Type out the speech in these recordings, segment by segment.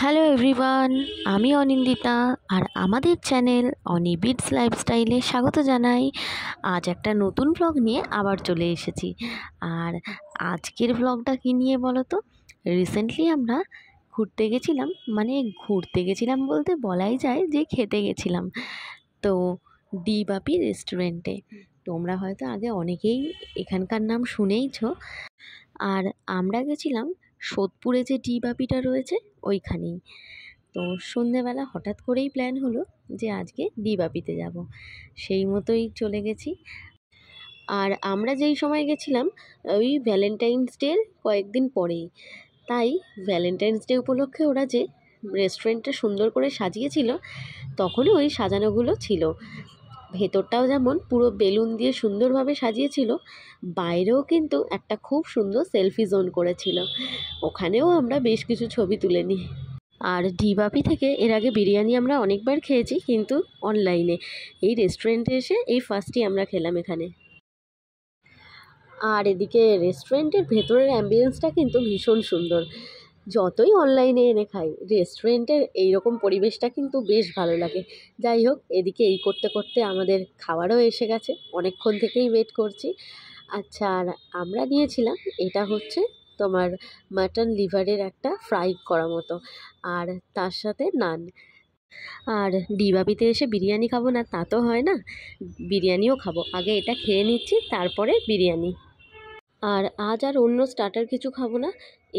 Hello everyone, আমি অনিন্দিতা আর আমাদের channel অনি bits লাইফস্টাইলে স্বাগত জানাই। আজ একটা নতুন ব্লগ নিয়ে আবার চলে এসেছি। আর আজকের ব্লগটা কী নিয়ে বলো তো? রিসেন্টলি আমরা ঘুরতে গেছিলাম বলতে বলাই যায় যে খেতে গেছিলাম। তো ডি বাপি রেস্টুরেন্টে। তোমরা হয়তো আগে অনেকেই এখানকার নাম শুনেইছো। আর আমরা গেছিলাম সোদপুরে যে ডি বাপিটা রয়েছে ওইখানেই। তো সন্ধেবেলা হঠাৎ করেই প্ল্যান হলো যে আজকে ডি বাপিতে যাব, সেই মতোই চলে গেছি। আর আমরা যেই সময় গেছিলাম ওই ভ্যালেন্টাইন্স ডের কয়েকদিন পরেই, তাই ভ্যালেন্টাইন্স ডে উপলক্ষে ওরা যে রেস্টুরেন্টটা সুন্দর করে সাজিয়েছিল তখনই ওই সাজানোগুলো ছিল। ভেতরটাও যেমন পুরো বেলুন দিয়ে সুন্দরভাবে সাজিয়েছিল, বাইরেও কিন্তু একটা খুব সুন্দর সেলফি জোন করেছিল। ওখানেও আমরা বেশ কিছু ছবি তুলে নিই। আর ডি বাপি থেকে এর আগে বিরিয়ানি আমরা অনেকবার খেয়েছি, কিন্তু অনলাইনে। এই রেস্টুরেন্টে এসে এই ফার্স্টই আমরা খেলাম এখানে। আর এদিকে রেস্টুরেন্টের ভেতরের অ্যাম্বিয়েন্সটা কিন্তু ভীষণ সুন্দর। যতই অনলাইনে এনে খাই, রেস্টুরেন্টের এইরকম পরিবেশটা কিন্তু বেশ ভালো লাগে। যাই হোক, এদিকে এই করতে করতে আমাদের খাবারও এসে গেছে, অনেকক্ষণ থেকেই ওয়েট করছি। আচ্ছা, আর আমরা নিয়েছিলাম এটা হচ্ছে তোমার মাটন লিভারের একটা ফ্রাই করা মতো, আর তার সাথে নান। আর ডিবাবিতে এসে বিরিয়ানি খাবো না তা তো হয় না, বিরিয়ানিও খাবো। আগে এটা খেয়ে নিচ্ছি, তারপরে বিরিয়ানি। আর আজ আর অন্য স্টার্টার কিছু খাবো না,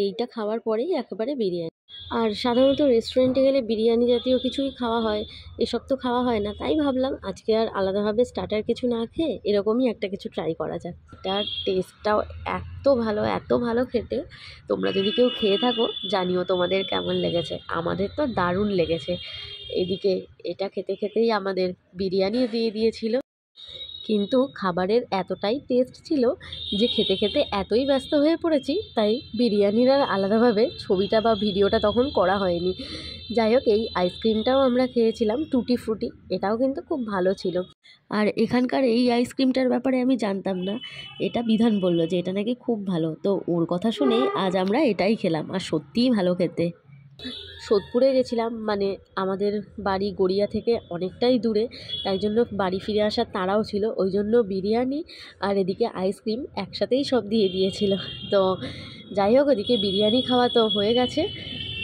এইটা খাওয়ার পরেই একেবারে বিরিয়ানি। আর সাধারণত রেস্টুরেন্টে গেলে বিরিয়ানি জাতীয় কিছুই খাওয়া হয়, এসব তো খাওয়া হয় না। তাই ভাবলাম আজকে আর আলাদাভাবে স্টার্টার কিছু না খেয়ে এরকমই একটা কিছু ট্রাই করা যাক। এটার টেস্টটাও এত ভালো খেতে। তোমরা যদি কেউ খেয়ে থাকো জানিও তোমাদের কেমন লেগেছে। আমাদের তো দারুণ লেগেছে। এদিকে এটা খেতে খেতেই আমাদের বিরিয়ানিও দিয়ে দিয়েছিল। কিন্তু খাবারের এতটাই টেস্ট ছিল যে খেতে খেতে এতই ব্যস্ত হয়ে পড়েছি, তাই বিরিয়ানির আর আলাদাভাবে ছবিটা বা ভিডিওটা তখন করা হয়নি। যাই হোক, এই আইসক্রিমটাও আমরা খেয়েছিলাম, টুটি ফ্রুটি। এটাও কিন্তু খুব ভালো ছিল। আর এখানকার এই আইসক্রিমটার ব্যাপারে আমি জানতাম না, এটা বিধান বলল যে এটা নাকি খুব ভালো। তো ওর কথা শুনেই আজ আমরা এটাই খেলাম, আর সত্যিই ভালো খেতে। সোদপুরে গেছিলাম, মানে আমাদের বাড়ি গড়িয়া থেকে অনেকটাই দূরে, তাই জন্য বাড়ি ফিরে আসার তাড়াও ছিল। ওই জন্য বিরিয়ানি আর এদিকে আইসক্রিম একসাথেই সব দিয়ে দিয়েছিল। তো যাই হোক, ওদিকে বিরিয়ানি খাওয়া তো হয়ে গেছে,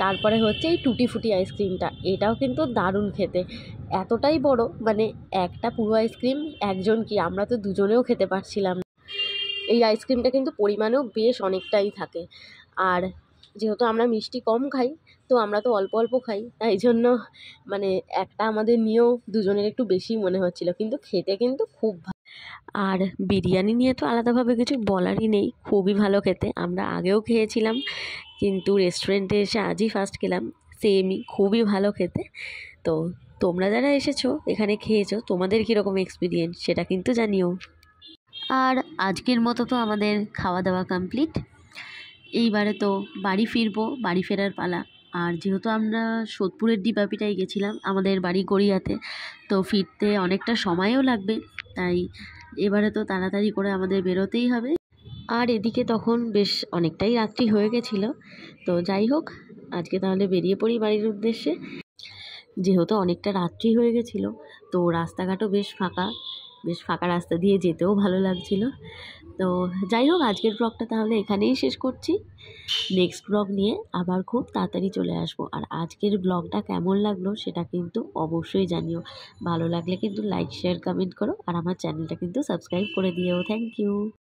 তারপরে হচ্ছে এই টুটি ফুটি আইসক্রিমটা। এটাও কিন্তু দারুণ খেতে, এতটাই বড়, মানে একটা পুরো আইসক্রিম একজন কি, আমরা তো দুজনেও খেতে পারছিলাম না। এই আইসক্রিমটা কিন্তু পরিমাণেও বেশ অনেকটাই থাকে। আর যেহেতু আমরা মিষ্টি কম খাই, তো আমরা তো অল্প অল্প খাই, তাই জন্য মানে একটা আমাদের নিয়েও দুজনের একটু বেশি মনে হচ্ছিল, কিন্তু খেতে কিন্তু খুব ভালো। আর বিরিয়ানি নিয়ে তো আলাদাভাবে কিছু বলারই নেই, খুবই ভালো খেতে। আমরা আগেও খেয়েছিলাম, কিন্তু রেস্টুরেন্টে এসে আজই ফার্স্ট খেলাম, সেমই খুবই ভালো খেতে। তো তোমরা যারা এসেছো এখানে খেয়েছো, তোমাদের কীরকম এক্সপিরিয়েন্স সেটা কিন্তু জানিও। আর আজকের মতো তো আমাদের খাওয়া দাওয়া কমপ্লিট। এইবারে তো বাড়ি ফিরবো, বাড়ি ফেরার পালা। আর যেহেতু আমরা সোদপুরের ডি বাপিটাই গেছিলাম, আমাদের বাড়ি গড়িয়াতে, তো ফিরতে অনেকটা সময়ও লাগবে, তাই এবারে তো তাড়াতাড়ি করে আমাদের বেরোতেই হবে। আর এদিকে তখন বেশ অনেকটাই রাত্রি হয়ে গেছিলো। তো যাই হোক, আজকে তাহলে বেরিয়ে পড়ি বাড়ির উদ্দেশ্যে। যেহেতু অনেকটা রাত্রি হয়ে গেছিলো, তো রাস্তাঘাটও বেশ ফাঁকা রাস্তা দিয়ে যেতেও ভালো লাগছিল। তো যাই হোক, আজকের ব্লগটা তাহলে এখানেই শেষ করছি। নেক্সট ব্লগ নিয়ে আবার খুব তাড়াতাড়ি চলে আসবো। আর আজকের ব্লগটা কেমন লাগলো সেটা কিন্তু অবশ্যই জানিও। ভালো লাগলে কিন্তু লাইক, শেয়ার, কমেন্ট করো, আর আমার চ্যানেলটা কিন্তু সাবস্ক্রাইব করে দিও। Thank you.